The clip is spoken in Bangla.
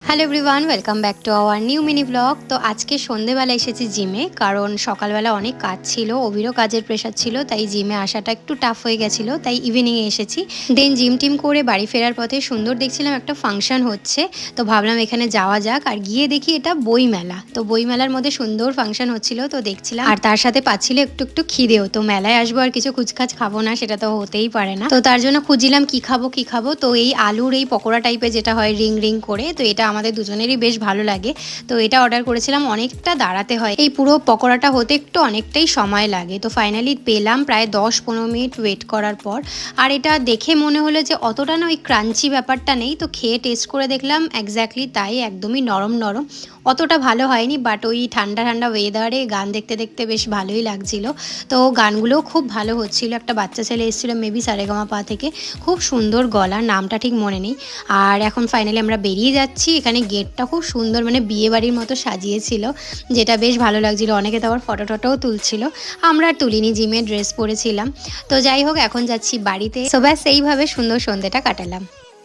Hello everyone, welcome back to our new mini blog. তো আজকে সন্ধেবেলা এসেছি জিমে, কারণ সকালবেলা অনেক কাজ ছিল, অভিরও কাজের প্রেশার ছিল, তাই জিমে আসাটা একটু টাফ হয়ে গেছিলো, তাই ইভিনিংয়ে এসেছি। দেন জিম টিম করে বাড়ি ফেরার পথে সুন্দর দেখছিলাম একটা ফাংশন হচ্ছে, তো ভাবলাম এখানে যাওয়া যাক। আর গিয়ে দেখি এটা বইমেলা, তো বইমেলার মধ্যে সুন্দর ফাংশন হচ্ছিল, তো দেখছিলাম। আর তার সাথে পাচ্ছিল একটু একটু খিদেও, তো মেলায় আসবো আর কিছু কুচকাচ খাবো না সেটা তো হতেই পারে না। তো তার জন্য খুঁজছিলাম কি খাবো। তো এই আলুর এই পকোড়া টাইপের যেটা হয় রিং রিং করে, তো এটা আমাদের দুজনেরই বেশ ভালো লাগে, তো এটা অর্ডার করেছিলাম। অনেকটা দাঁড়াতে হয়, এই পুরো পকোড়াটা হতে একটু অনেকটাই সময় লাগে, তো ফাইনালি পেলাম প্রায় 10-15 মিনিট ওয়েট করার পর। আর এটা দেখে মনে হলো যে অতটা না ওই ক্রাঞ্চি ব্যাপারটা নেই, তো খেয়ে টেস্ট করে দেখলাম এক্স্যাক্টলি তাই, একদমই নরম নরম, অতটা ভালো হয়নি। বাট ওই ঠান্ডা ঠান্ডা ওয়েদারে গান দেখতে দেখতে বেশ ভালোই লাগছিল। তো গানগুলোও খুব ভালো হচ্ছিল, একটা বাচ্চা ছেলে এসেছিলো মেবি সারেগামাপা থেকে, খুব সুন্দর গলা, নামটা ঠিক মনে নেই। আর এখন ফাইনালি আমরা বেরিয়ে যাচ্ছি। এখানে গেটটা খুব সুন্দর, মানে বিয়ে বাড়ির মতো সাজিয়েছিল, যেটা বেশ ভালো লাগছিল। অনেকে তো আবার ফটো টটোও তুলছিল, আমরা আর তুলিনি, জিমে ড্রেস পরেছিলাম। তো যাই হোক, এখন যাচ্ছি বাড়িতে। সো ব্যাস এইভাবে সুন্দর সন্ধ্যেটা কাটালাম।